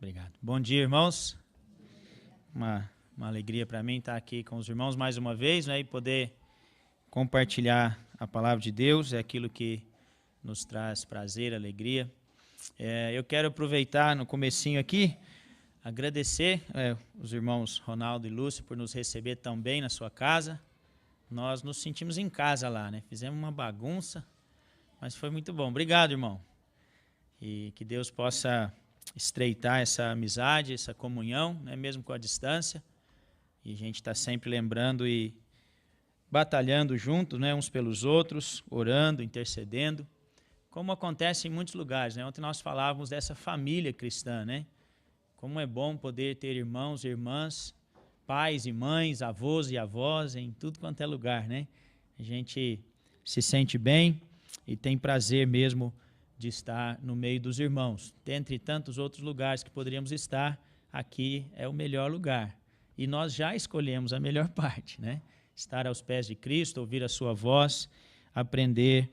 Obrigado. Bom dia, irmãos. Uma alegria para mim estar aqui com os irmãos mais uma vez, né, e poder compartilhar a palavra de Deus, é aquilo que nos traz prazer, alegria. Eu quero aproveitar no comecinho aqui, agradecer os irmãos Ronaldo e Lúcio por nos receber tão bem na sua casa. Nós nos sentimos em casa lá, né? Fizemos uma bagunça, mas foi muito bom. Obrigado, irmão. E que Deus possa estreitar essa amizade, essa comunhão, né, mesmo com a distância. E a gente está sempre lembrando e batalhando juntos, né, uns pelos outros, orando, intercedendo, como acontece em muitos lugares, né? Ontem nós falávamos dessa família cristã, né? Como é bom poder ter irmãos e irmãs, pais e mães, avós e avós, em tudo quanto é lugar, né? A gente se sente bem e tem prazer mesmo de estar no meio dos irmãos. Dentre tantos outros lugares que poderíamos estar, aqui é o melhor lugar. E nós já escolhemos a melhor parte, né? Estar aos pés de Cristo, ouvir a sua voz, aprender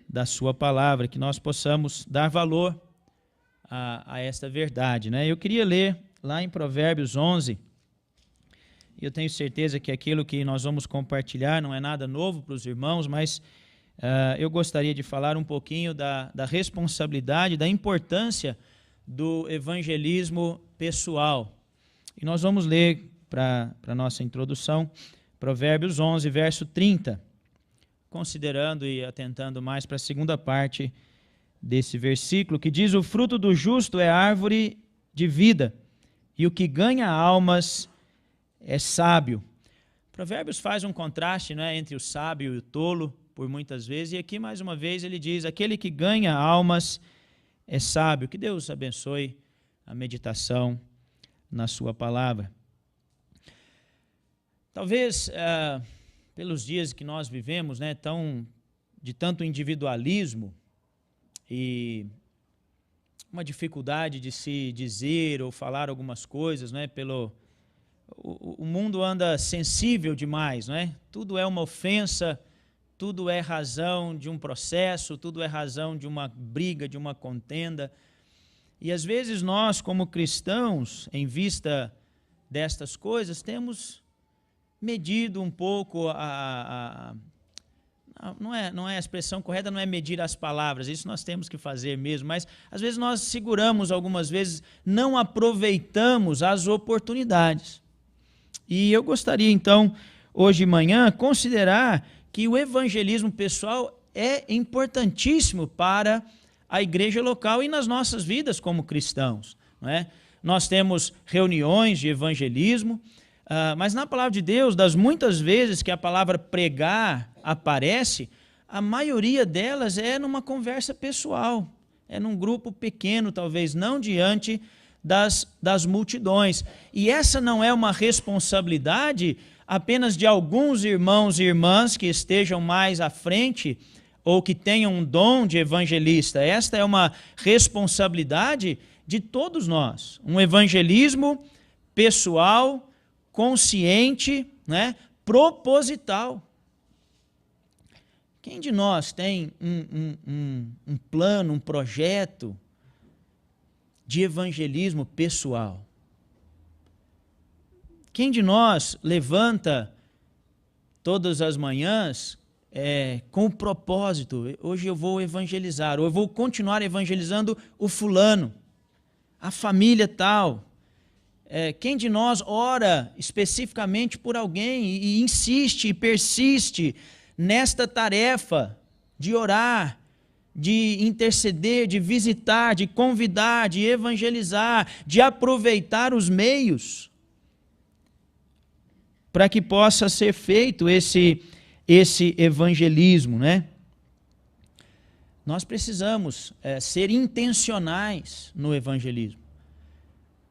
da sua palavra, que nós possamos dar valor a esta verdade, né? Eu queria ler lá em Provérbios 11, e eu tenho certeza que aquilo que nós vamos compartilhar não é nada novo para os irmãos, mas eu gostaria de falar um pouquinho da responsabilidade, da importância do evangelismo pessoal. E nós vamos ler, para a nossa introdução, Provérbios 11, verso 30, considerando e atentando mais para a segunda parte desse versículo, que diz: o fruto do justo é árvore de vida, e o que ganha almas é sábio. Provérbios faz um contraste, né, entre o sábio e o tolo, por muitas vezes, e aqui mais uma vez ele diz: aquele que ganha almas é sábio. Que Deus abençoe a meditação na sua palavra. Talvez, pelos dias que nós vivemos, né, de tanto individualismo e uma dificuldade de se dizer ou falar algumas coisas, né, o mundo anda sensível demais, né? Tudo é uma ofensa, tudo é razão de um processo, tudo é razão de uma briga, de uma contenda. E às vezes nós, como cristãos, em vista destas coisas, temos medido um pouco não é a expressão correta, não é medir as palavras, isso nós temos que fazer mesmo, mas às vezes nós seguramos, algumas vezes não aproveitamos as oportunidades. E eu gostaria então, hoje de manhã, considerar que o evangelismo pessoal é importantíssimo para a igreja local e nas nossas vidas como cristãos, não é? Nós temos reuniões de evangelismo, mas na palavra de Deus, das muitas vezes que a palavra pregar aparece, a maioria delas é numa conversa pessoal, é num grupo pequeno, talvez não diante das multidões. E essa não é uma responsabilidade apenas de alguns irmãos e irmãs que estejam mais à frente ou que tenham um dom de evangelista. Esta é uma responsabilidade de todos nós. Um evangelismo pessoal, consciente, né, proposital. Quem de nós tem um plano, um projeto de evangelismo pessoal? Quem de nós levanta todas as manhãs com o propósito: hoje eu vou evangelizar, ou eu vou continuar evangelizando o fulano, a família tal? Quem de nós ora especificamente por alguém e insiste e persiste nesta tarefa de orar, de interceder, de visitar, de convidar, de evangelizar, de aproveitar os meios para que possa ser feito esse evangelismo, né? Nós precisamos ser intencionais no evangelismo.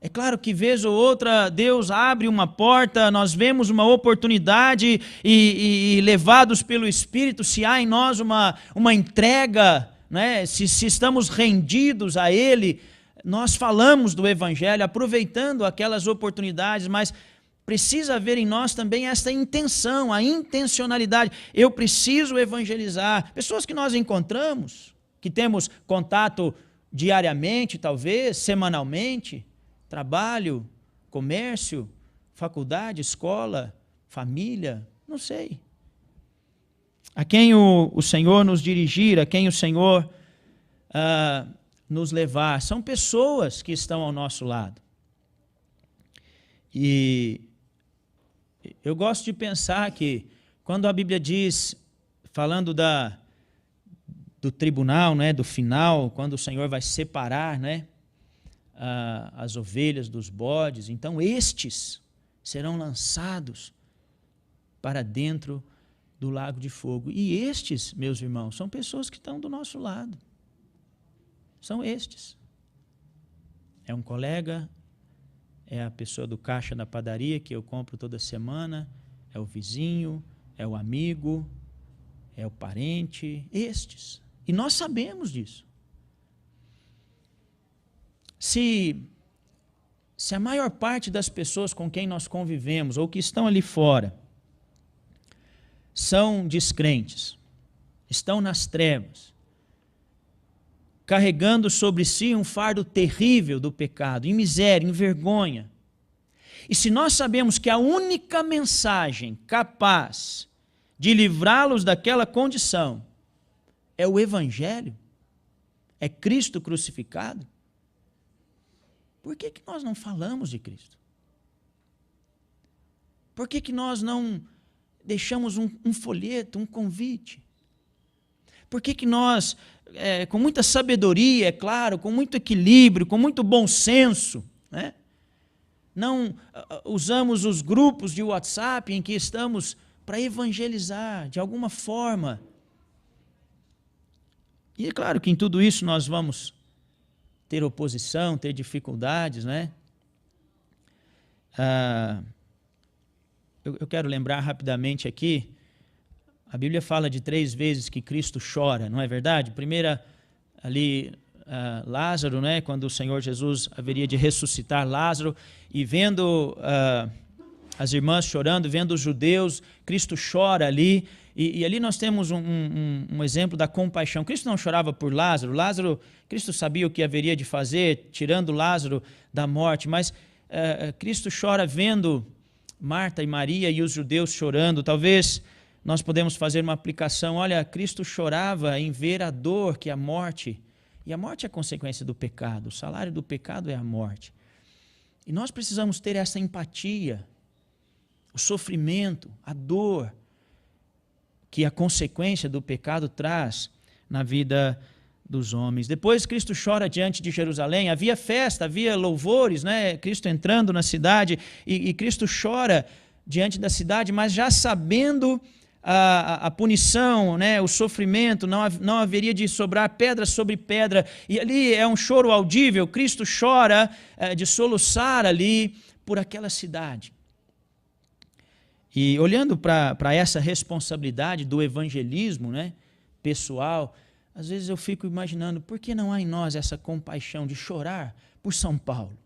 É claro que vez ou outra Deus abre uma porta, nós vemos uma oportunidade e levados pelo Espírito, se há em nós uma entrega, né? Se estamos rendidos a Ele, nós falamos do Evangelho, aproveitando aquelas oportunidades, mas precisa haver em nós também esta intenção, a intencionalidade. Eu preciso evangelizar. Pessoas que nós encontramos, que temos contato diariamente, talvez, semanalmente, trabalho, comércio, faculdade, escola, família, não sei. A quem o Senhor nos dirigir, a quem o Senhor nos levar, são pessoas que estão ao nosso lado. E eu gosto de pensar que quando a Bíblia diz, falando do tribunal, né, do final, quando o Senhor vai separar, né, as ovelhas dos bodes, então estes serão lançados para dentro do lago de fogo. E estes, meus irmãos, são pessoas que estão do nosso lado. São estes. É um colega, é a pessoa do caixa da padaria que eu compro toda semana, é o vizinho, é o amigo, é o parente, estes. E nós sabemos disso. Se a maior parte das pessoas com quem nós convivemos, ou que estão ali fora, são descrentes, estão nas trevas, carregando sobre si um fardo terrível do pecado, em miséria, em vergonha. E se nós sabemos que a única mensagem capaz de livrá-los daquela condição é o Evangelho, é Cristo crucificado, por que nós não falamos de Cristo? Por que nós não deixamos um folheto, um convite? Por que nós, com muita sabedoria, é claro, com muito equilíbrio, com muito bom senso, né, não usamos os grupos de WhatsApp em que estamos para evangelizar de alguma forma? E é claro que em tudo isso nós vamos ter oposição, ter dificuldades, né? Eu quero lembrar rapidamente aqui, a Bíblia fala de 3 vezes que Cristo chora, não é verdade? Primeira, ali, Lázaro, né? Quando o Senhor Jesus haveria de ressuscitar Lázaro, e vendo as irmãs chorando, vendo os judeus, Cristo chora ali, e ali nós temos um exemplo da compaixão. Cristo não chorava por Lázaro, Cristo sabia o que haveria de fazer, tirando Lázaro da morte, mas Cristo chora vendo Marta e Maria e os judeus chorando. Talvez nós podemos fazer uma aplicação. Olha, Cristo chorava em ver a dor que a morte, e a morte é consequência do pecado, o salário do pecado é a morte. E nós precisamos ter essa empatia, o sofrimento, a dor que a consequência do pecado traz na vida dos homens. Depois Cristo chora diante de Jerusalém, havia festa, havia louvores, né? Cristo entrando na cidade, e Cristo chora diante da cidade, mas já sabendo a punição, né? O sofrimento, não haveria de sobrar pedra sobre pedra, e ali é um choro audível. Cristo chora de soluçar ali por aquela cidade. E olhando para essa responsabilidade do evangelismo, né, pessoal, às vezes eu fico imaginando, por que não há em nós essa compaixão de chorar por São Paulo,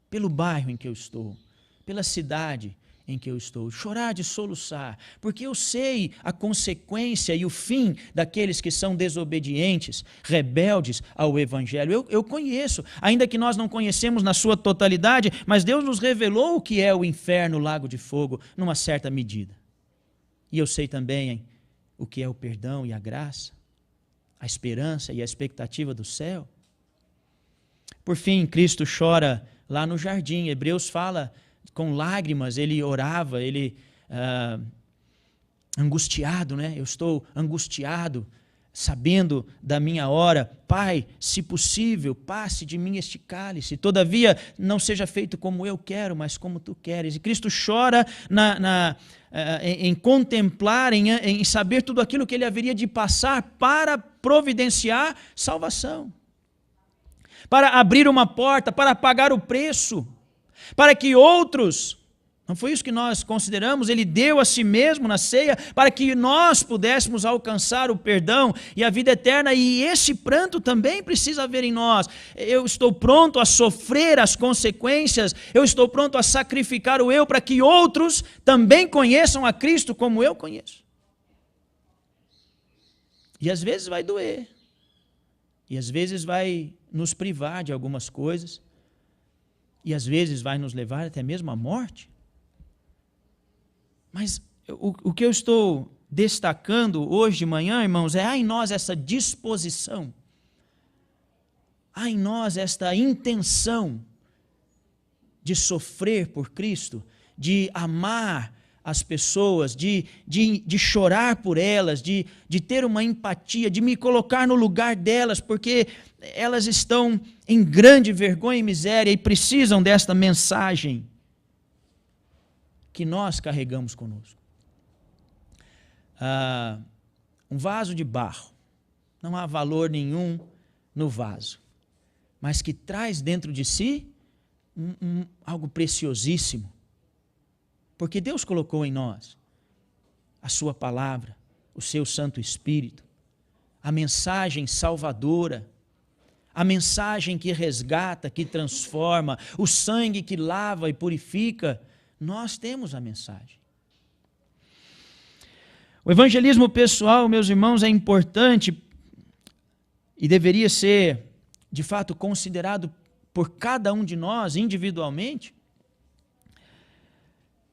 pelo bairro em que eu estou, pela cidade em que eu estou, chorar de soluçar, porque eu sei a consequência e o fim daqueles que são desobedientes, rebeldes ao Evangelho. Eu conheço, ainda que nós não conhecemos na sua totalidade, mas Deus nos revelou o que é o inferno, o lago de fogo, numa certa medida. E eu sei também o que é o perdão e a graça, a esperança e a expectativa do céu. Por fim, Cristo chora lá no jardim. Hebreus fala com lágrimas, ele orava, ele angustiado, né? Eu estou angustiado, sabendo da minha hora. Pai, se possível, passe de mim este cálice. Todavia, não seja feito como eu quero, mas como tu queres. E Cristo chora em contemplar, em saber tudo aquilo que ele haveria de passar para providenciar salvação, para abrir uma porta, para pagar o preço, para que outros, não foi isso que nós consideramos, ele deu a si mesmo na ceia, para que nós pudéssemos alcançar o perdão e a vida eterna, e esse pranto também precisa haver em nós. Eu estou pronto a sofrer as consequências, eu estou pronto a sacrificar o eu, para que outros também conheçam a Cristo como eu conheço. E às vezes vai doer, e às vezes vai nos privar de algumas coisas, e às vezes vai nos levar até mesmo à morte. Mas o que eu estou destacando hoje de manhã, irmãos, há em nós essa disposição, há em nós esta intenção de sofrer por Cristo, de amar as pessoas, de chorar por elas, de ter uma empatia, de me colocar no lugar delas, porque elas estão em grande vergonha e miséria e precisam desta mensagem que nós carregamos conosco. Um vaso de barro, não há valor nenhum no vaso, mas que traz dentro de si algo preciosíssimo, porque Deus colocou em nós a sua palavra, o seu Santo Espírito, a mensagem salvadora, a mensagem que resgata, que transforma, o sangue que lava e purifica. Nós temos a mensagem. O evangelismo pessoal, meus irmãos, é importante e deveria ser, de fato, considerado por cada um de nós individualmente,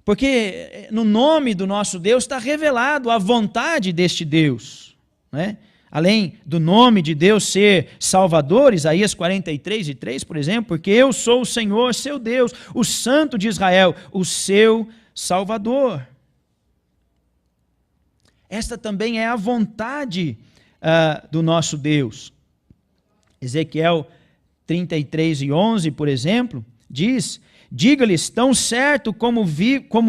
porque no nome do nosso Deus está revelado a vontade deste Deus, né? Além do nome de Deus ser Salvador, Isaías 43:3, por exemplo, porque eu sou o Senhor, seu Deus, o Santo de Israel, o seu Salvador. Esta também é a vontade do nosso Deus. Ezequiel 33:11, por exemplo, diz: diga-lhes, tão certo como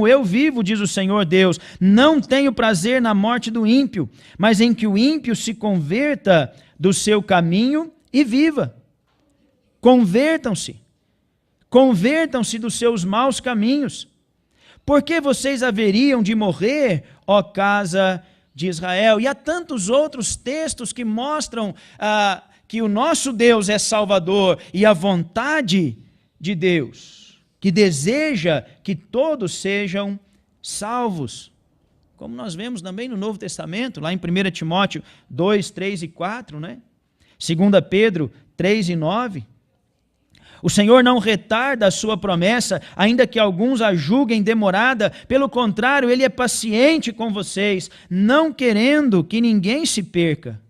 eu vivo, diz o Senhor Deus, não tenho prazer na morte do ímpio, mas em que o ímpio se converta do seu caminho e viva. Convertam-se dos seus maus caminhos. Por que vocês haveriam de morrer, ó casa de Israel? E há tantos outros textos que mostram que o nosso Deus é Salvador e a vontade de Deus, que deseja que todos sejam salvos. Como nós vemos também no Novo Testamento, lá em 1 Timóteo 2, 3 e 4, né? 2 Pedro 3 e 9. O Senhor não retarda a sua promessa, ainda que alguns a julguem demorada. Pelo contrário, Ele é paciente com vocês, não querendo que ninguém se perca,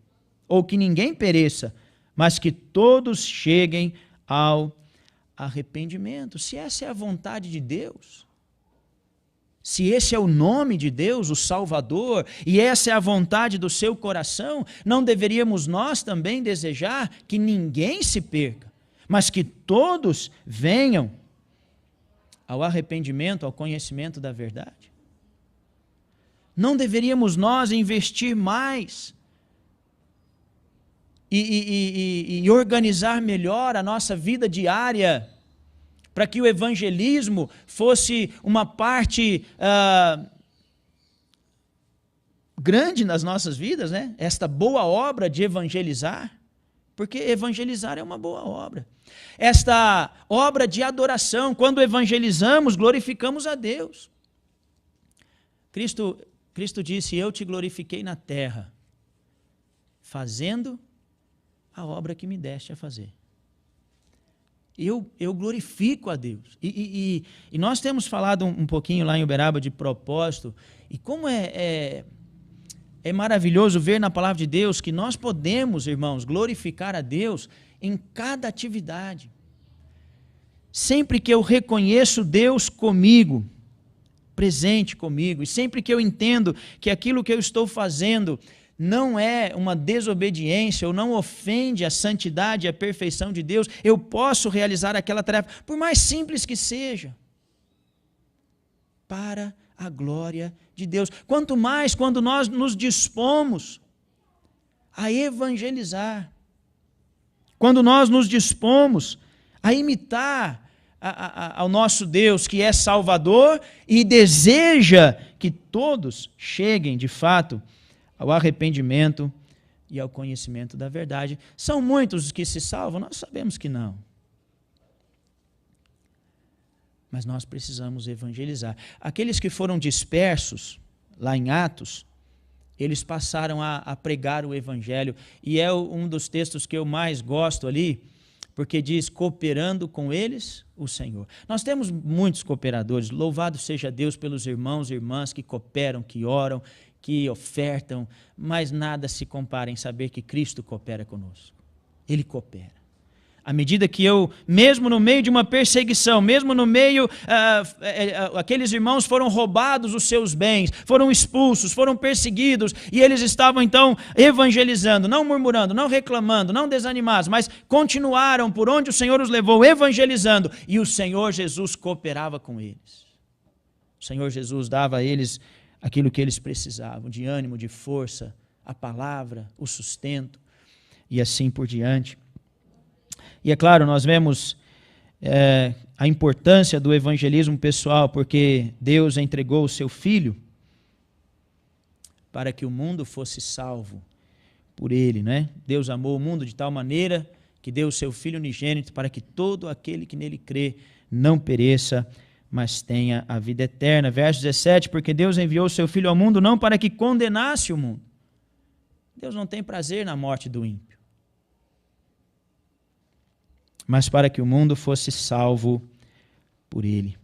ou que ninguém pereça, mas que todos cheguem ao arrependimento. Se essa é a vontade de Deus, se esse é o nome de Deus, o Salvador, e essa é a vontade do seu coração, não deveríamos nós também desejar que ninguém se perca, mas que todos venham ao arrependimento, ao conhecimento da verdade? Não deveríamos nós investir mais e organizar melhor a nossa vida diária para que o evangelismo fosse uma parte grande nas nossas vidas, né? Esta boa obra de evangelizar, porque evangelizar é uma boa obra. Esta obra de adoração, quando evangelizamos, glorificamos a Deus. Cristo disse, eu te glorifiquei na terra, fazendo a obra que me deste a fazer. Eu glorifico a Deus. E nós temos falado um pouquinho lá em Uberaba de propósito, e como é maravilhoso ver na palavra de Deus que nós podemos, irmãos, glorificar a Deus em cada atividade. Sempre que eu reconheço Deus comigo, presente comigo, e sempre que eu entendo que aquilo que eu estou fazendo não é uma desobediência ou não ofende a santidade e a perfeição de Deus, eu posso realizar aquela tarefa, por mais simples que seja, para a glória de Deus. Quanto mais quando nós nos dispomos a evangelizar, quando nós nos dispomos a imitar ao nosso Deus, que é Salvador e deseja que todos cheguem, de fato, ao arrependimento e ao conhecimento da verdade. São muitos os que se salvam? Nós sabemos que não. Mas nós precisamos evangelizar. Aqueles que foram dispersos, lá em Atos, eles passaram a pregar o evangelho, e é um dos textos que eu mais gosto ali, porque diz, cooperando com eles, o Senhor. Nós temos muitos cooperadores, louvado seja Deus pelos irmãos e irmãs que cooperam, que oram, que ofertam, mas nada se compara em saber que Cristo coopera conosco. Ele coopera. À medida que eu, mesmo no meio de uma perseguição, mesmo no meio, aqueles irmãos foram roubados os seus bens, foram expulsos, foram perseguidos, e eles estavam então evangelizando, não murmurando, não reclamando, não desanimados, mas continuaram por onde o Senhor os levou, evangelizando, e o Senhor Jesus cooperava com eles. O Senhor Jesus dava a eles aquilo que eles precisavam, de ânimo, de força, a palavra, o sustento, e assim por diante. E é claro, nós vemos a importância do evangelismo pessoal, porque Deus entregou o seu Filho para que o mundo fosse salvo por ele, né? Deus amou o mundo de tal maneira que deu o seu Filho unigênito para que todo aquele que nele crê não pereça, mas tenha a vida eterna. Verso 17, porque Deus enviou o seu Filho ao mundo não para que condenasse o mundo. Deus não tem prazer na morte do ímpio, mas para que o mundo fosse salvo por ele.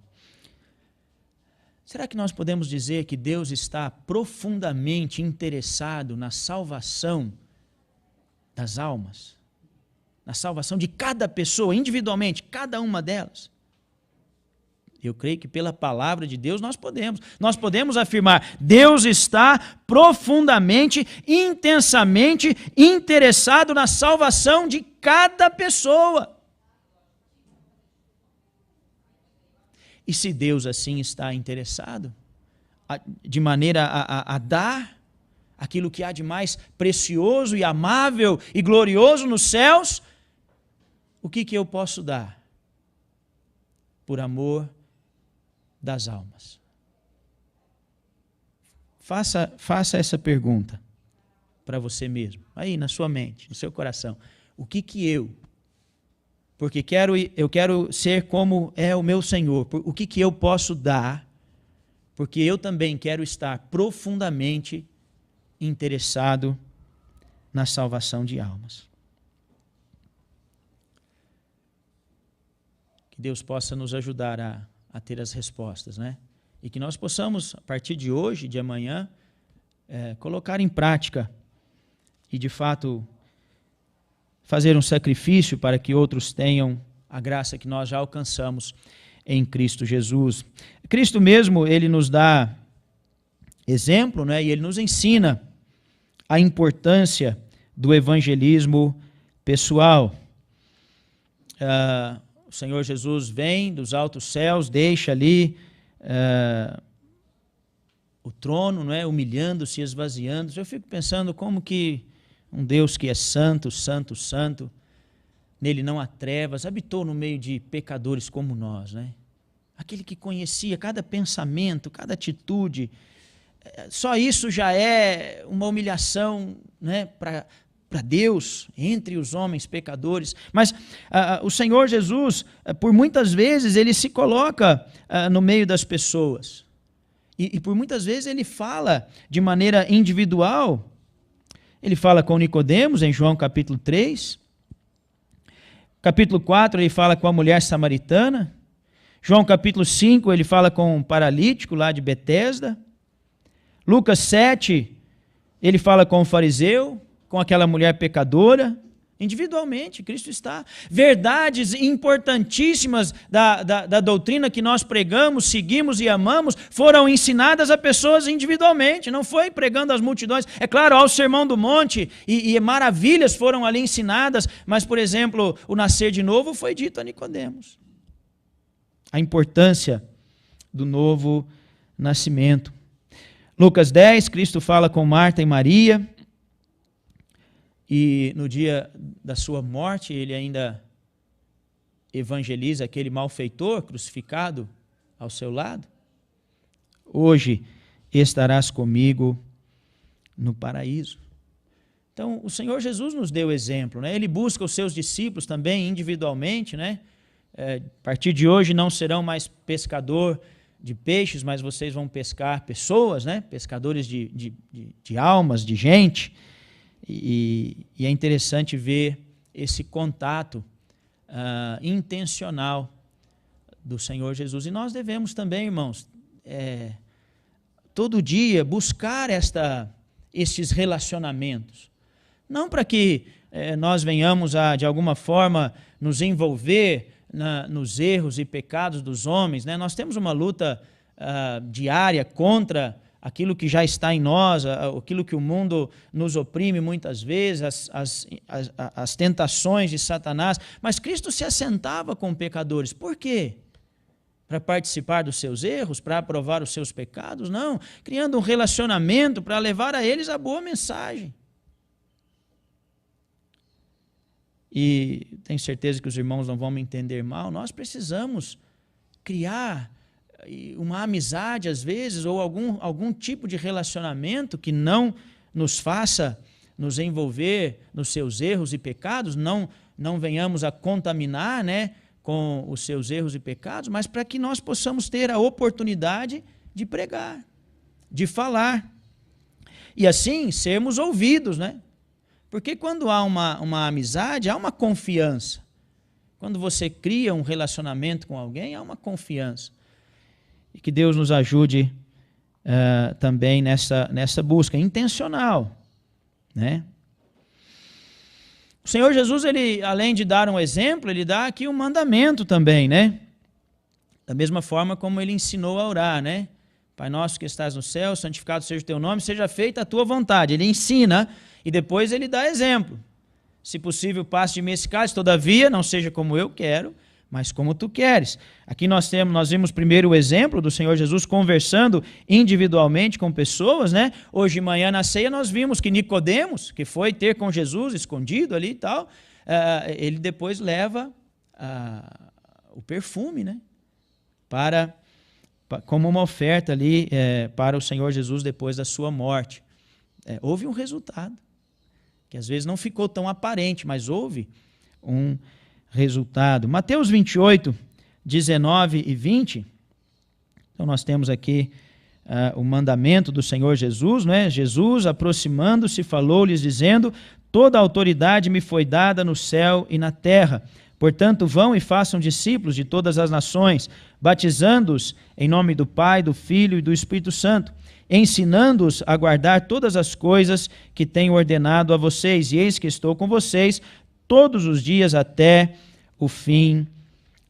Será que nós podemos dizer que Deus está profundamente interessado na salvação das almas? Na salvação de cada pessoa, individualmente, cada uma delas? Eu creio que pela palavra de Deus nós podemos afirmar, Deus está profundamente, intensamente interessado na salvação de cada pessoa. E se Deus assim está interessado, de maneira a dar aquilo que há de mais precioso e amável e glorioso nos céus, o que eu posso dar por amor das almas? Faça essa pergunta para você mesmo, aí na sua mente, no seu coração. O que eu, porque eu quero ser como é o meu Senhor, o que eu posso dar, porque eu também quero estar profundamente interessado na salvação de almas. Que Deus possa nos ajudar a ter as respostas, né? E que nós possamos, a partir de hoje, de amanhã, colocar em prática e, de fato, fazer um sacrifício para que outros tenham a graça que nós já alcançamos em Cristo Jesus. Cristo mesmo, ele nos dá exemplo, né? E ele nos ensina a importância do evangelismo pessoal. O Senhor Jesus vem dos altos céus, deixa ali o trono, né? Humilhando-se, esvaziando-se. Eu fico pensando como que um Deus que é santo, santo, santo, nele não há trevas, habitou no meio de pecadores como nós, né? Aquele que conhecia cada pensamento, cada atitude, só isso já é uma humilhação, né, para Deus, entre os homens pecadores. Mas o Senhor Jesus, por muitas vezes, ele se coloca no meio das pessoas. E por muitas vezes ele fala de maneira individual. Ele fala com Nicodemos, em João capítulo 3. Capítulo 4, ele fala com a mulher samaritana. João capítulo 5, ele fala com um paralítico lá de Betesda. Lucas 7, ele fala com o fariseu, com aquela mulher pecadora. Individualmente, Cristo está. Verdades importantíssimas da doutrina que nós pregamos, seguimos e amamos, foram ensinadas a pessoas individualmente, não foi pregando às multidões. É claro, ao Sermão do Monte, e maravilhas foram ali ensinadas, mas, por exemplo, o nascer de novo foi dito a Nicodemos. A importância do novo nascimento. Lucas 10, Cristo fala com Marta e Maria, e no dia da sua morte ele ainda evangeliza aquele malfeitor crucificado ao seu lado. Hoje estarás comigo no paraíso. Então o Senhor Jesus nos deu exemplo, né? Ele busca os seus discípulos também individualmente, né? A partir de hoje não serão mais pescador de peixes, mas vocês vão pescar pessoas, né? Pescadores de almas, de gente. E é interessante ver esse contato intencional do Senhor Jesus. E nós devemos também, irmãos, todo dia buscar estes relacionamentos. Não para que nós venhamos a, de alguma forma, nos envolver nos erros e pecados dos homens, né? Nós temos uma luta diária contra aquilo que já está em nós, aquilo que o mundo nos oprime muitas vezes, as tentações de Satanás. Mas Cristo se assentava com pecadores. Por quê? Para participar dos seus erros, para aprovar os seus pecados? Não, criando um relacionamento para levar a eles a boa mensagem. E tenho certeza que os irmãos não vão me entender mal, nós precisamos criar uma amizade às vezes, ou algum tipo de relacionamento que não nos faça nos envolver nos seus erros e pecados, não venhamos a contaminar, né, com os seus erros e pecados, mas para que nós possamos ter a oportunidade de pregar, de falar, e assim sermos ouvidos, né? Porque quando há uma amizade, há uma confiança. Quando você cria um relacionamento com alguém, há uma confiança. E que Deus nos ajude também nessa busca intencional, né? O Senhor Jesus, ele, além de dar um exemplo, ele dá aqui um mandamento também, né? Da mesma forma como ele ensinou a orar, né? Pai nosso que estás no céu, santificado seja o teu nome, seja feita a tua vontade. Ele ensina e depois ele dá exemplo. Se possível, passe de mim esse cálice, todavia, não seja como eu quero, mas como tu queres. Aqui nós vimos primeiro o exemplo do Senhor Jesus conversando individualmente com pessoas, né? Hoje de manhã na ceia nós vimos que Nicodemos, que foi ter com Jesus escondido ali e tal, ele depois leva o perfume, né? Como uma oferta ali para o Senhor Jesus depois da sua morte. Houve um resultado, que às vezes não ficou tão aparente, mas houve um resultado. Mateus 28, 19 e 20, então nós temos aqui o mandamento do Senhor Jesus, né? Jesus, aproximando-se, falou-lhes dizendo: toda a autoridade me foi dada no céu e na terra. Portanto, vão e façam discípulos de todas as nações, batizando-os em nome do Pai, do Filho e do Espírito Santo, ensinando-os a guardar todas as coisas que tenho ordenado a vocês. E eis que estou com vocês todos os dias até o fim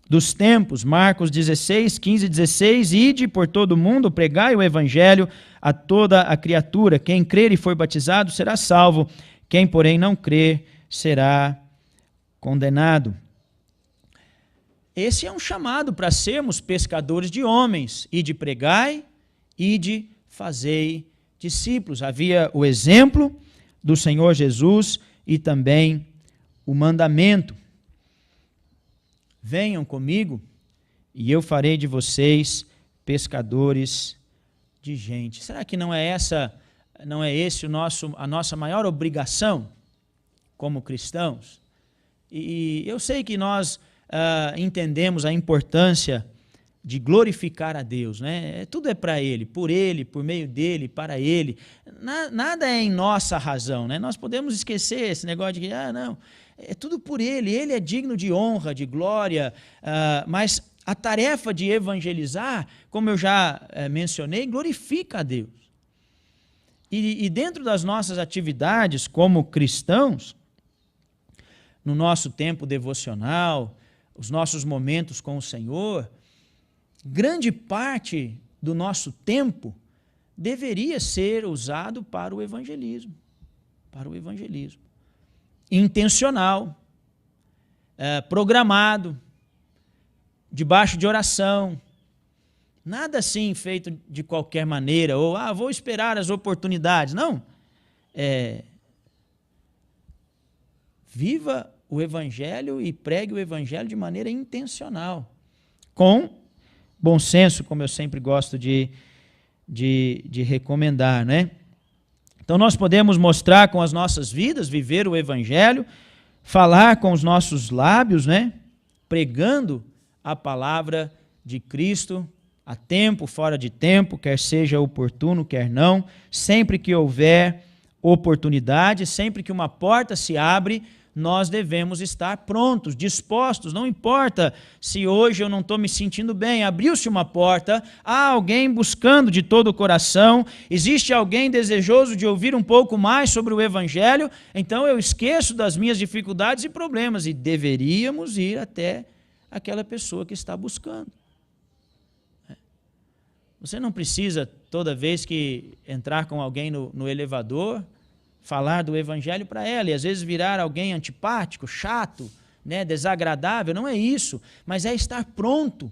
dos tempos. Marcos 16, 15 e 16. Ide por todo o mundo, pregai o evangelho a toda a criatura. Quem crer e for batizado será salvo. Quem, porém, não crer será condenado. Esse é um chamado para sermos pescadores de homens. Ide pregai, ide fazei discípulos. Havia o exemplo do Senhor Jesus e também o mandamento. Venham comigo e eu farei de vocês pescadores de gente. Será que não é esse a nossa maior obrigação como cristãos? E eu sei que nós entendemos a importância de glorificar a Deus, né? Tudo é para Ele, por meio dEle, para Ele. Nada é em nossa razão, né? Nós podemos esquecer esse negócio de que, não, é tudo por Ele é digno de honra, de glória, mas a tarefa de evangelizar, como eu já mencionei, glorifica a Deus. E dentro das nossas atividades como cristãos, no nosso tempo devocional, os nossos momentos com o Senhor, grande parte do nosso tempo deveria ser usado para o evangelismo. Intencional, programado, debaixo de oração. Nada assim feito de qualquer maneira, ou vou esperar as oportunidades. Não. Viva o evangelho e pregue o evangelho de maneira intencional, com bom senso, como eu sempre gosto de recomendar, né? Então nós podemos mostrar com as nossas vidas, viver o evangelho, falar com os nossos lábios, né? Pregando a palavra de Cristo a tempo, fora de tempo, quer seja oportuno, quer não, sempre que houver oportunidade, sempre que uma porta se abre, nós devemos estar prontos, dispostos. Não importa se hoje eu não estou me sentindo bem, abriu-se uma porta, há alguém buscando de todo o coração, existe alguém desejoso de ouvir um pouco mais sobre o Evangelho, então eu esqueço das minhas dificuldades e problemas e deveríamos ir até aquela pessoa que está buscando. Você não precisa, toda vez que entrar com alguém no elevador, falar do Evangelho para ela, e às vezes virar alguém antipático, chato, né, desagradável. Não é isso, mas é estar pronto.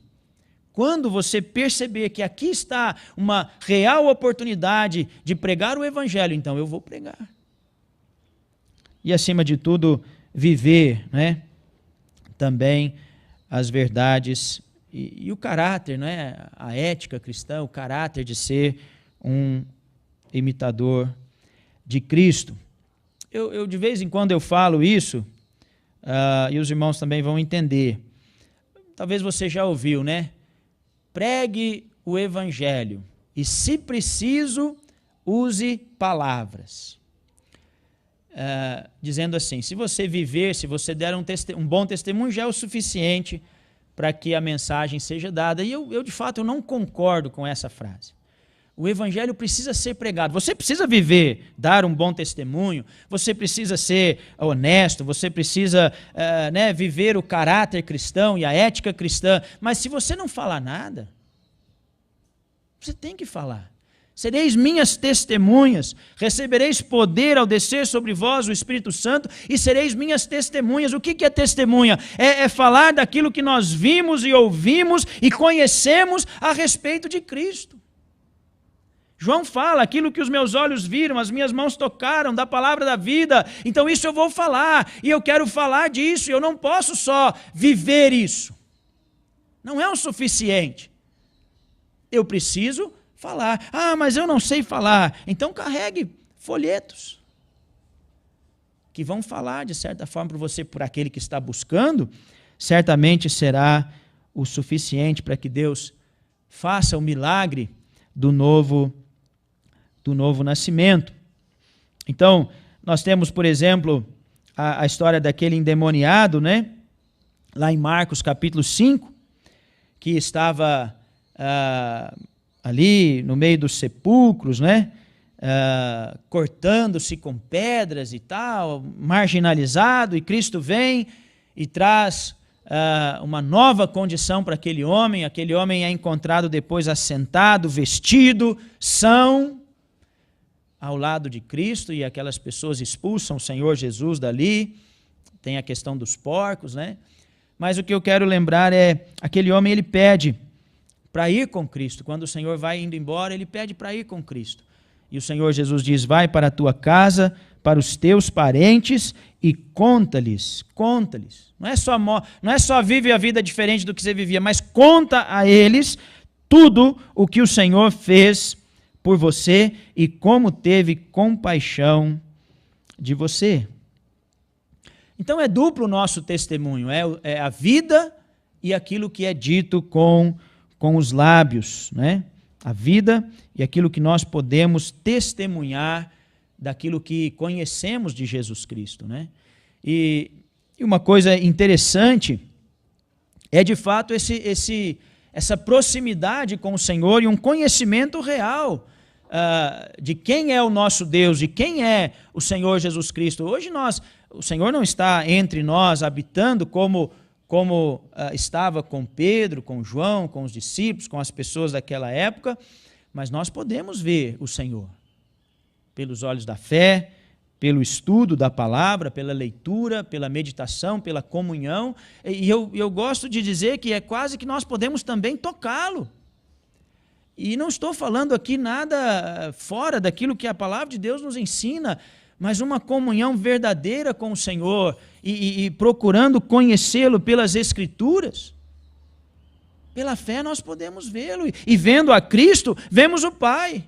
Quando você perceber que aqui está uma real oportunidade de pregar o Evangelho, então eu vou pregar. E acima de tudo, viver, né, também as verdades e o caráter, né, a ética cristã, o caráter de ser um imitador de Cristo. Eu de vez em quando eu falo isso, e os irmãos também vão entender. Talvez você já ouviu, né? Pregue o Evangelho e, se preciso, use palavras. Dizendo assim, se você viver, se você der um bom testemunho, já é o suficiente para que a mensagem seja dada. E eu de fato, eu não concordo com essa frase. O Evangelho precisa ser pregado. Você precisa viver, dar um bom testemunho, você precisa ser honesto, você precisa viver o caráter cristão e a ética cristã, mas se você não falar nada, você tem que falar. Sereis minhas testemunhas, recebereis poder ao descer sobre vós o Espírito Santo e sereis minhas testemunhas. O que é testemunha? É falar daquilo que nós vimos e ouvimos e conhecemos a respeito de Cristo. João fala, aquilo que os meus olhos viram, as minhas mãos tocaram, da palavra da vida, então isso eu vou falar, e eu quero falar disso, e eu não posso só viver isso. Não é o suficiente. Eu preciso falar. Mas eu não sei falar. Então carregue folhetos que vão falar, de certa forma, para você, por aquele que está buscando, certamente será o suficiente para que Deus faça o milagre do novo nascimento. Então, nós temos, por exemplo, a história daquele endemoniado, né? Lá em Marcos capítulo 5, que estava ali no meio dos sepulcros, né? Cortando-se com pedras e tal, marginalizado, e Cristo vem e traz uma nova condição para aquele homem é encontrado depois assentado, vestido, são, ao lado de Cristo, e aquelas pessoas expulsam o Senhor Jesus dali. Tem a questão dos porcos, né? Mas o que eu quero lembrar é, aquele homem, ele pede para ir com Cristo. Quando o Senhor vai indo embora, ele pede para ir com Cristo. E o Senhor Jesus diz, vai para a tua casa, para os teus parentes e conta-lhes. Não é só vive a vida diferente do que você vivia, mas conta a eles tudo o que o Senhor fez por você e como teve compaixão de você. Então é duplo o nosso testemunho, é a vida e aquilo que é dito com os lábios, né? A vida e aquilo que nós podemos testemunhar daquilo que conhecemos de Jesus Cristo, né? E uma coisa interessante é, de fato, essa proximidade com o Senhor e um conhecimento real de quem é o nosso Deus, de quem é o Senhor Jesus Cristo. Hoje o Senhor não está entre nós, habitando como estava com Pedro, com João, com os discípulos, com as pessoas daquela época, mas nós podemos ver o Senhor pelos olhos da fé, pelo estudo da palavra, pela leitura, pela meditação, pela comunhão, e eu gosto de dizer que é quase que nós podemos também tocá-lo. E não estou falando aqui nada fora daquilo que a palavra de Deus nos ensina, mas uma comunhão verdadeira com o Senhor e procurando conhecê-lo pelas Escrituras. Pela fé nós podemos vê-lo, e vendo a Cristo, vemos o Pai.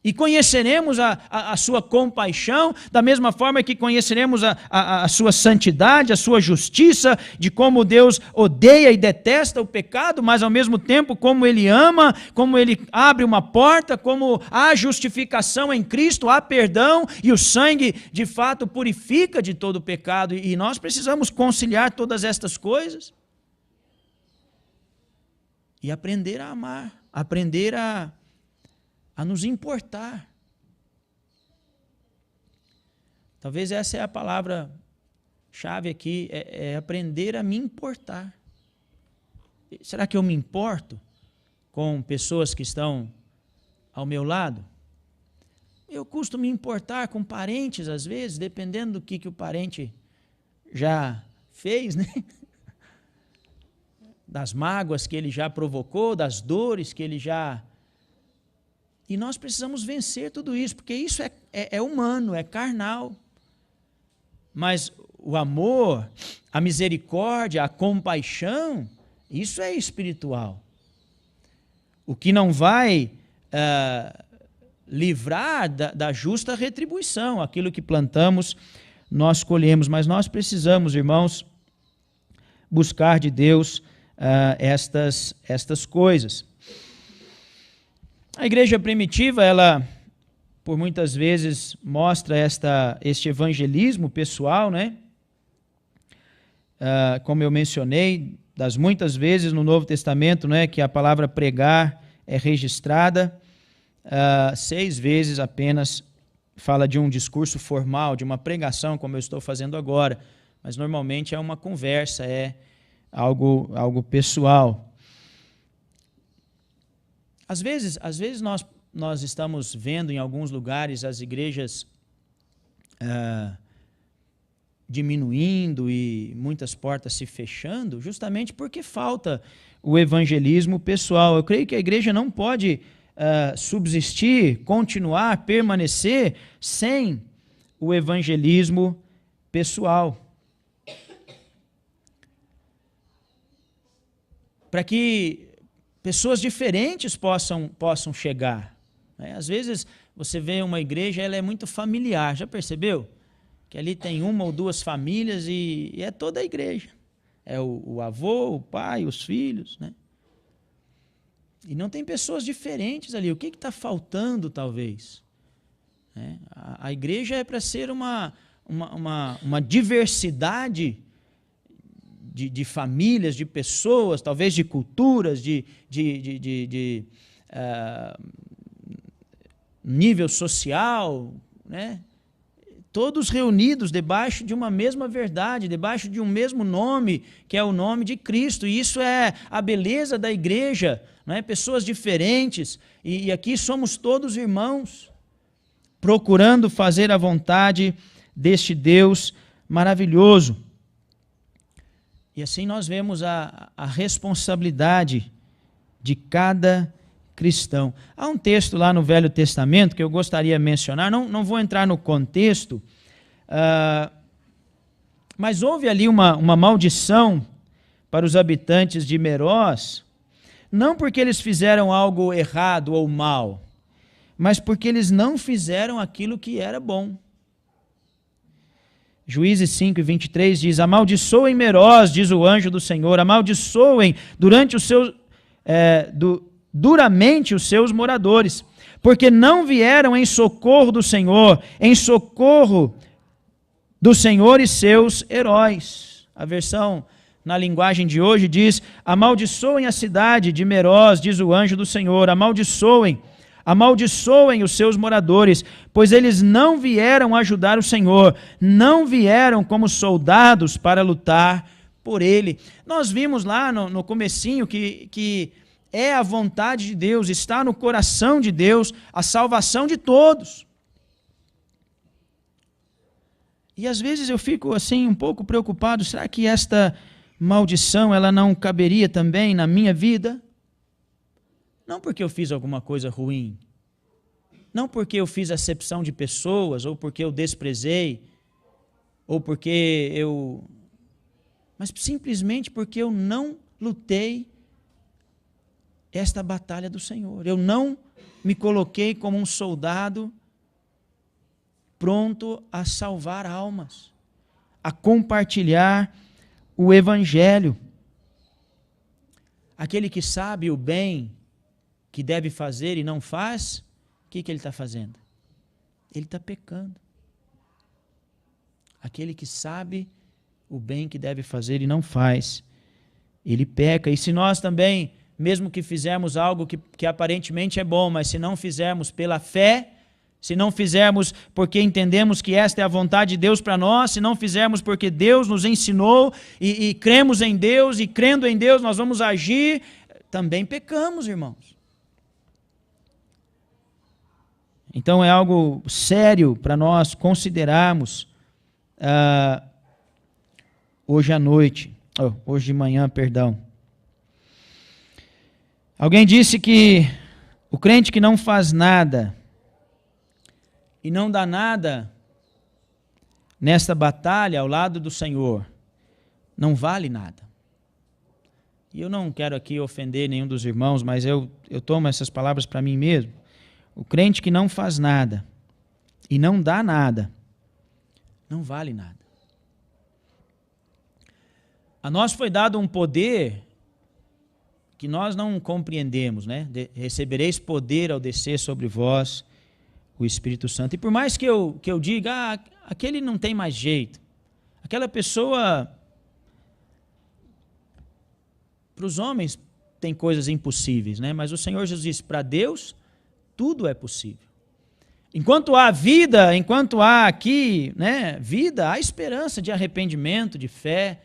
E conheceremos a sua compaixão, da mesma forma que conheceremos a sua santidade, a sua justiça, de como Deus odeia e detesta o pecado, mas ao mesmo tempo como Ele ama, como Ele abre uma porta, como há justificação em Cristo, há perdão, e o sangue de fato purifica de todo o pecado. E nós precisamos conciliar todas estas coisas e aprender a amar, aprender a nos importar. Talvez essa é a palavra-chave aqui, é aprender a me importar. Será que eu me importo com pessoas que estão ao meu lado? Eu costumo me importar com parentes, às vezes, dependendo do que o parente já fez, né? Das mágoas que ele já provocou, das dores que ele já... E nós precisamos vencer tudo isso, porque isso é humano, é carnal. Mas o amor, a misericórdia, a compaixão, isso é espiritual. O que não vai livrar da justa retribuição, aquilo que plantamos, nós colhemos. Mas nós precisamos, irmãos, buscar de Deus estas coisas. A igreja primitiva, ela, por muitas vezes, mostra este evangelismo pessoal, né? Como eu mencionei, das muitas vezes no Novo Testamento, né, que a palavra pregar é registrada, 6 vezes apenas fala de um discurso formal, de uma pregação, como eu estou fazendo agora, mas normalmente é uma conversa, é algo pessoal. Às vezes nós estamos vendo em alguns lugares as igrejas diminuindo e muitas portas se fechando, justamente porque falta o evangelismo pessoal. Eu creio que a igreja não pode subsistir, continuar, permanecer sem o evangelismo pessoal. Para que pessoas diferentes possam chegar. Às vezes você vê uma igreja, ela é muito familiar, já percebeu? Que ali tem 1 ou 2 famílias e é toda a igreja. É o avô, o pai, os filhos, né? E não tem pessoas diferentes ali. O que está faltando, talvez? A igreja é para ser uma diversidade de famílias, de pessoas, talvez de culturas, de nível social, né? Todos reunidos debaixo de uma mesma verdade, debaixo de um mesmo nome, que é o nome de Cristo. E isso é a beleza da igreja, não é? Pessoas diferentes, e aqui somos todos irmãos, procurando fazer a vontade deste Deus maravilhoso. E assim nós vemos a responsabilidade de cada cristão. Há um texto lá no Velho Testamento que eu gostaria de mencionar, não vou entrar no contexto, mas houve ali uma maldição para os habitantes de Meroz, não porque eles fizeram algo errado ou mal, mas porque eles não fizeram aquilo que era bom. Juízes 5:23 diz: amaldiçoem Meroz, diz o anjo do Senhor, amaldiçoem duramente os seus moradores, porque não vieram em socorro do Senhor e seus heróis. A versão na linguagem de hoje diz: amaldiçoem a cidade de Meroz, diz o anjo do Senhor, amaldiçoem os seus moradores, pois eles não vieram ajudar o Senhor, não vieram como soldados para lutar por ele. Nós vimos lá no comecinho que é a vontade de Deus, está no coração de Deus a salvação de todos. E às vezes eu fico assim um pouco preocupado, será que esta maldição ela não caberia também na minha vida? Não porque eu fiz alguma coisa ruim, não porque eu fiz acepção de pessoas, ou porque eu desprezei, ou porque mas simplesmente porque eu não lutei esta batalha do Senhor. Eu não me coloquei como um soldado pronto a salvar almas, a compartilhar o Evangelho. Aquele que sabe o bem que deve fazer e não faz, o que ele está fazendo? Ele está pecando. Aquele que sabe o bem que deve fazer e não faz, ele peca. E se nós também, mesmo que fizermos algo que aparentemente é bom, mas se não fizermos pela fé, se não fizermos porque entendemos que esta é a vontade de Deus para nós, se não fizermos porque Deus nos ensinou e cremos em Deus, e crendo em Deus nós vamos agir, também pecamos, irmãos. Então é algo sério para nós considerarmos hoje de manhã, perdão. Alguém disse que o crente que não faz nada e não dá nada nesta batalha ao lado do Senhor, não vale nada. E eu não quero aqui ofender nenhum dos irmãos, mas eu tomo essas palavras para mim mesmo. O crente que não faz nada e não dá nada, não vale nada. A nós foi dado um poder que nós não compreendemos, né? Recebereis poder ao descer sobre vós o Espírito Santo. E por mais que eu diga, aquele não tem mais jeito, aquela pessoa, para os homens tem coisas impossíveis, né? Mas o Senhor Jesus disse, para Deus tudo é possível. Enquanto há vida, enquanto há aqui, né, vida, há esperança de arrependimento, de fé,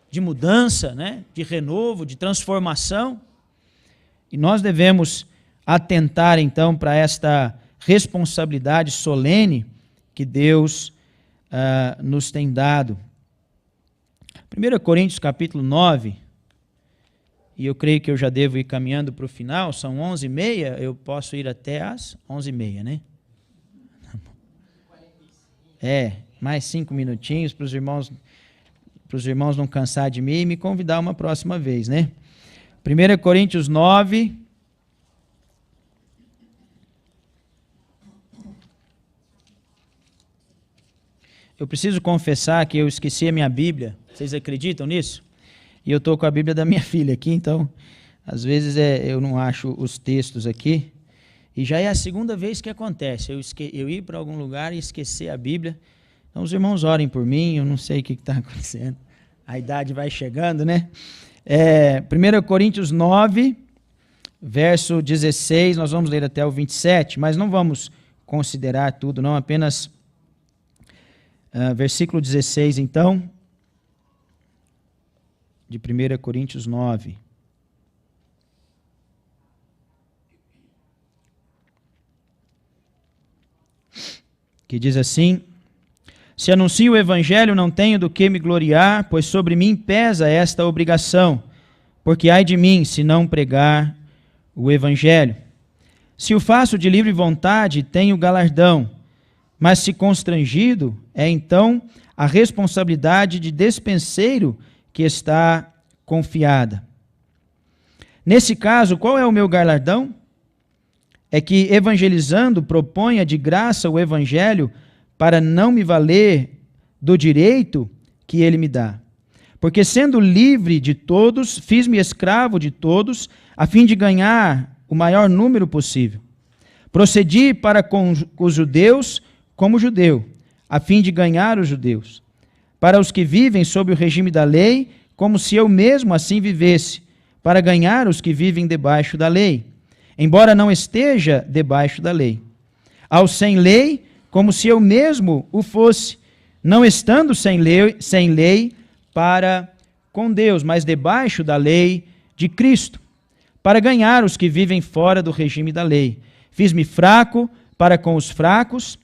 de mudança, né, de renovo, de transformação. E nós devemos atentar então para esta responsabilidade solene que Deus nos tem dado. 1 Coríntios capítulo 9, e eu creio que eu já devo ir caminhando para o final, são 11h30, eu posso ir até às 11h30, né? Mais 5 minutinhos para os irmãos não cansar de mim e me convidar uma próxima vez, né? 1 Coríntios 9, eu preciso confessar que eu esqueci a minha Bíblia, vocês acreditam nisso? E eu estou com a Bíblia da minha filha aqui, então, às vezes eu não acho os textos aqui, e já é a segunda vez que acontece, eu ir para algum lugar e esquecer a Bíblia. Então os irmãos orem por mim, eu não sei o que está acontecendo, a idade vai chegando, né? 1 Coríntios 9, verso 16, nós vamos ler até o 27, mas não vamos considerar tudo, não, apenas versículo 16, então, de 1 Coríntios 9. Que diz assim: se anuncio o Evangelho, não tenho do que me gloriar, pois sobre mim pesa esta obrigação, porque ai de mim se não pregar o Evangelho. Se o faço de livre vontade, tenho galardão, mas se constrangido, é então a responsabilidade de despenseiro que está confiada. Nesse caso, qual é o meu galardão? É que, evangelizando, proponha de graça o Evangelho para não me valer do direito que ele me dá. Porque, sendo livre de todos, fiz-me escravo de todos, a fim de ganhar o maior número possível. Procedi para com os judeus como judeu, a fim de ganhar os judeus. Para os que vivem sob o regime da lei, como se eu mesmo assim vivesse, para ganhar os que vivem debaixo da lei, embora não esteja debaixo da lei. Aos sem lei, como se eu mesmo o fosse, não estando sem lei para com Deus, mas debaixo da lei de Cristo, para ganhar os que vivem fora do regime da lei. Fiz-me fraco para com os fracos,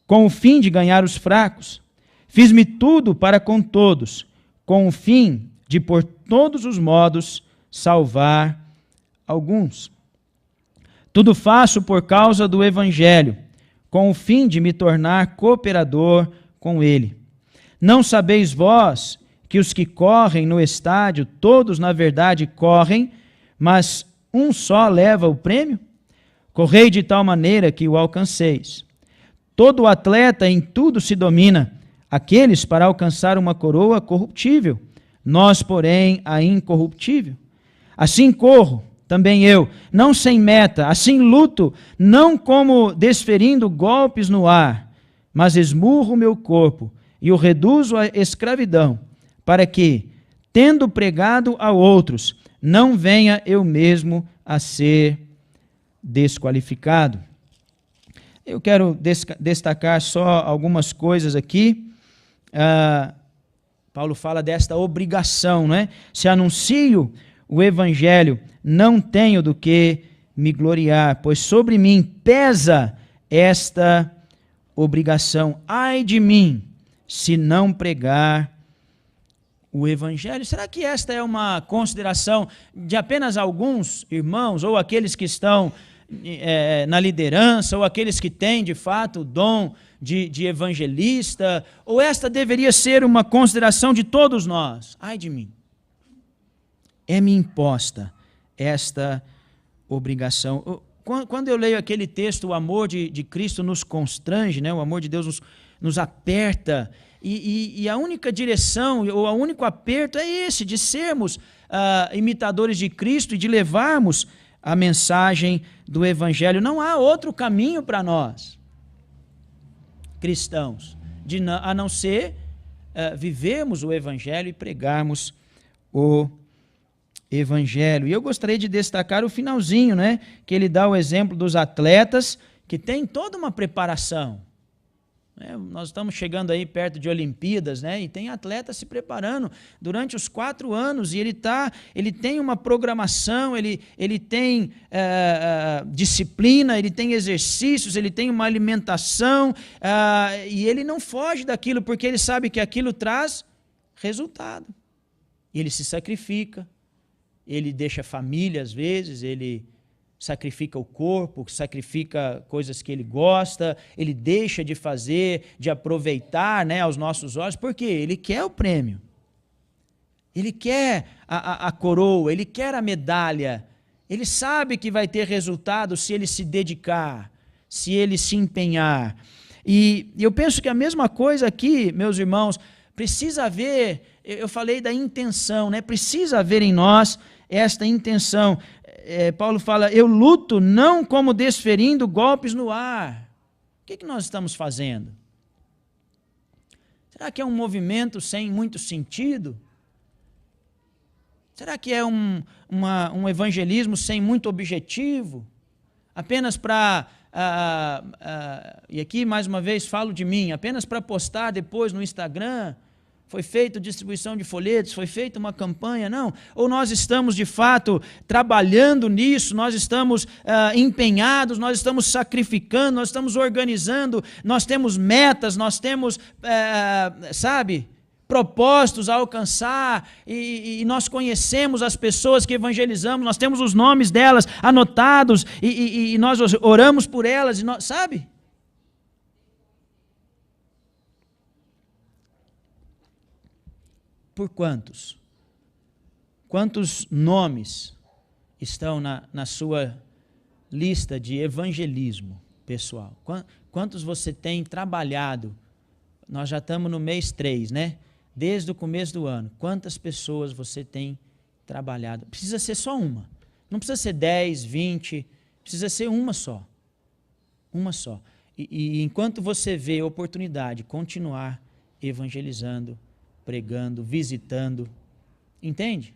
com o fim de ganhar os fracos. Fiz-me tudo para com todos, com o fim de, por todos os modos, salvar alguns. Tudo faço por causa do Evangelho, com o fim de me tornar cooperador com ele. Não sabeis vós que os que correm no estádio, todos na verdade correm, mas um só leva o prêmio? Correi de tal maneira que o alcanceis. Todo atleta em tudo se domina, aqueles para alcançar uma coroa corruptível, nós, porém, a incorruptível. Assim corro, também eu, não sem meta, assim luto, não como desferindo golpes no ar, mas esmurro o meu corpo e o reduzo à escravidão, para que, tendo pregado a outros, não venha eu mesmo a ser desqualificado. Eu quero destacar só algumas coisas aqui. Paulo fala desta obrigação, não é? Se anuncio o evangelho, não tenho do que me gloriar, pois sobre mim pesa esta obrigação. Ai de mim, se não pregar o evangelho. Será que esta é uma consideração de apenas alguns irmãos, ou aqueles que estão na liderança, ou aqueles que têm de fato o dom de evangelista, ou esta deveria ser uma consideração de todos nós? Ai de mim, é-me imposta esta obrigação. Quando eu leio aquele texto, o amor de Cristo nos constrange, né? O amor de Deus nos aperta, e a única direção, ou o único aperto é esse, de sermos imitadores de Cristo e de levarmos a mensagem do evangelho. Não há outro caminho para nós, cristãos, a não ser vivermos o evangelho e pregarmos o evangelho. E eu gostaria de destacar o finalzinho, né, que ele dá o exemplo dos atletas que têm toda uma preparação. Nós estamos chegando aí perto de Olimpíadas, né? E tem atleta se preparando durante os 4 anos, e ele tem uma programação, ele tem disciplina, ele tem exercícios, ele tem uma alimentação, e ele não foge daquilo, porque ele sabe que aquilo traz resultado. Ele se sacrifica, ele deixa a família às vezes, ele sacrifica o corpo, sacrifica coisas que ele gosta, ele deixa de fazer, de aproveitar, né, aos nossos olhos, porque ele quer o prêmio, ele quer a coroa, ele quer a medalha, ele sabe que vai ter resultado se ele se dedicar, se ele se empenhar. E eu penso que a mesma coisa aqui, meus irmãos, precisa haver, eu falei da intenção, né? Precisa haver em nós esta intenção. Paulo fala, eu luto não como desferindo golpes no ar. O que nós estamos fazendo? Será que é um movimento sem muito sentido? Será que é um evangelismo sem muito objetivo? Apenas para, e aqui mais uma vez falo de mim, apenas para postar depois no Instagram? Foi feita distribuição de folhetos, foi feita uma campanha, não. Ou nós estamos, de fato, trabalhando nisso, nós estamos empenhados, nós estamos sacrificando, nós estamos organizando, nós temos metas, nós temos, propósitos a alcançar, e nós conhecemos as pessoas que evangelizamos, nós temos os nomes delas anotados, e nós oramos por elas, sabe? Por quantos? Quantos nomes estão na sua lista de evangelismo pessoal? Quantos você tem trabalhado? Nós já estamos no mês 3, né? Desde o começo do ano. Quantas pessoas você tem trabalhado? Precisa ser só uma. Não precisa ser 10, 20. Precisa ser uma só. Uma só. E enquanto você vê oportunidade, continuar evangelizando, pregando, visitando, entende?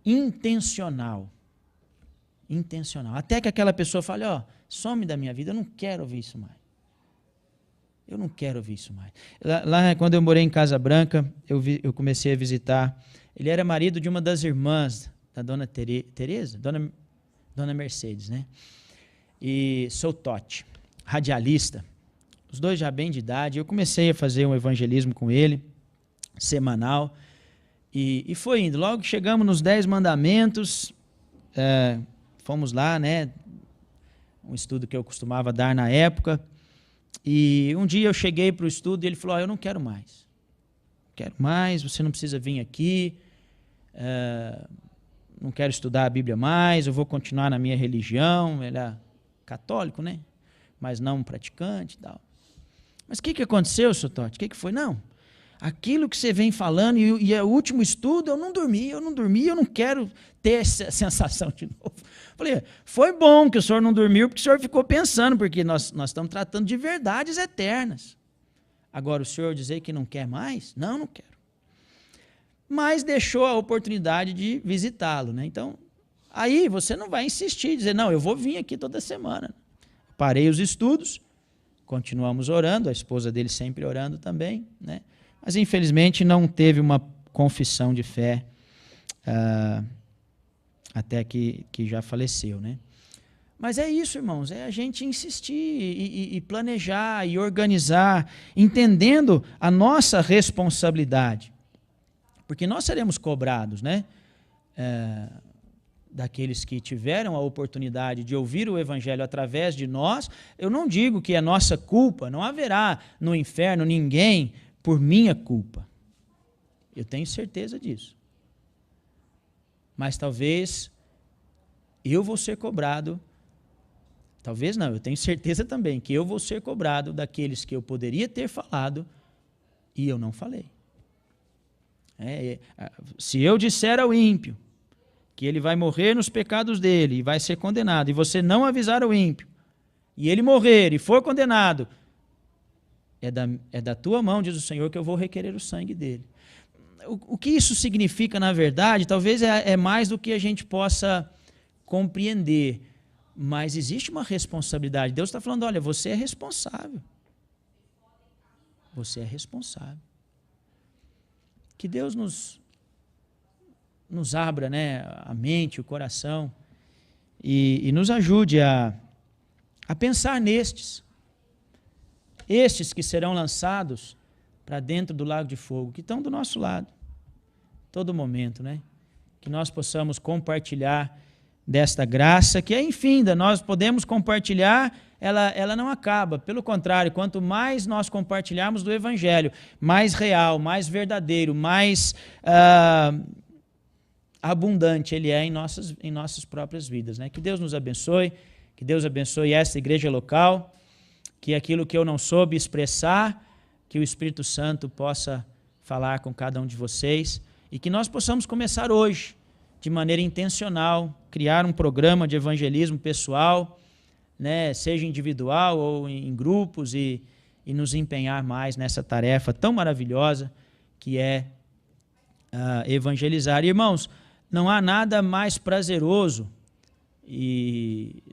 Intencional. Intencional. Até que aquela pessoa fale, some da minha vida, eu não quero ouvir isso mais. Eu não quero ouvir isso mais. Lá quando eu morei em Casa Branca, eu comecei a visitar, ele era marido de uma das irmãs da dona Tereza, dona Mercedes, né? E sou Totti, radialista, os dois já bem de idade, eu comecei a fazer um evangelismo com ele, semanal, e foi indo. Logo que chegamos nos 10 mandamentos, fomos lá, né, um estudo que eu costumava dar na época, e um dia eu cheguei para o estudo e ele falou, eu não quero mais, você não precisa vir aqui, não quero estudar a Bíblia mais, eu vou continuar na minha religião. Ele é católico, né? Mas não praticante e tal. Mas o que aconteceu, Sr. Totti? O que foi? Não, aquilo que você vem falando, e o último estudo, eu não dormi, eu não quero ter essa sensação de novo. Falei, foi bom que o senhor não dormiu, porque o senhor ficou pensando, porque nós estamos tratando de verdades eternas. Agora, o senhor dizer que não quer mais? Não quero. Mas deixou a oportunidade de visitá-lo, né? Então, aí você não vai insistir, dizer, não, eu vou vir aqui toda semana. Parei os estudos, continuamos orando, a esposa dele sempre orando também, né? Mas, infelizmente, não teve uma confissão de fé até que já faleceu, né? Mas é isso, irmãos, é a gente insistir e planejar e organizar, entendendo a nossa responsabilidade. Porque nós seremos cobrados, né? Daqueles que tiveram a oportunidade de ouvir o Evangelho através de nós. Eu não digo que é nossa culpa, não haverá no inferno ninguém por minha culpa. Eu tenho certeza disso. Mas talvez eu vou ser cobrado, talvez não, eu tenho certeza também que eu vou ser cobrado daqueles que eu poderia ter falado e eu não falei. Se eu disser ao ímpio que ele vai morrer nos pecados dele e vai ser condenado, e você não avisar o ímpio, e ele morrer e for condenado, é da tua mão, diz o Senhor, que eu vou requerer o sangue dele. O que isso significa, na verdade, talvez é mais do que a gente possa compreender, mas existe uma responsabilidade. Deus está falando, olha, você é responsável. Você é responsável. Que Deus nos abra, né, a mente, o coração, e nos ajude a pensar nestes que serão lançados para dentro do lago de fogo, que estão do nosso lado, todo momento, né? Que nós possamos compartilhar desta graça, que é infinda, nós podemos compartilhar, ela não acaba, pelo contrário, quanto mais nós compartilharmos do Evangelho, mais real, mais verdadeiro, mais abundante ele é em nossas próprias vidas, né? Que Deus nos abençoe, que Deus abençoe esta igreja local, que aquilo que eu não soube expressar, que o Espírito Santo possa falar com cada um de vocês e que nós possamos começar hoje, de maneira intencional, criar um programa de evangelismo pessoal, né, seja individual ou em grupos e nos empenhar mais nessa tarefa tão maravilhosa que é evangelizar. E, irmãos, não há nada mais prazeroso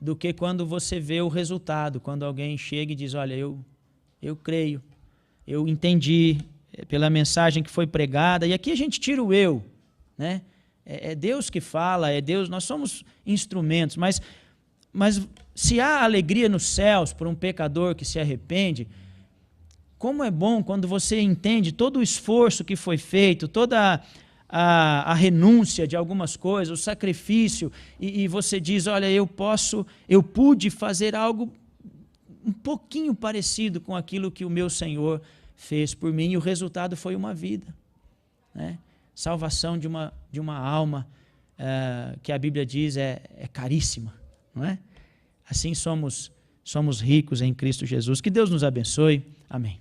do que quando você vê o resultado, quando alguém chega e diz, olha, eu creio, eu entendi pela mensagem que foi pregada, e aqui a gente tira o eu, né? É Deus que fala, é Deus, nós somos instrumentos, mas se há alegria nos céus por um pecador que se arrepende, como é bom quando você entende todo o esforço que foi feito, toda a renúncia de algumas coisas, o sacrifício, e você diz, olha, eu pude fazer algo um pouquinho parecido com aquilo que o meu Senhor fez por mim, e o resultado foi uma vida, né? Salvação de uma alma que a Bíblia diz é caríssima, não é? Assim somos ricos em Cristo Jesus. Que Deus nos abençoe. Amém.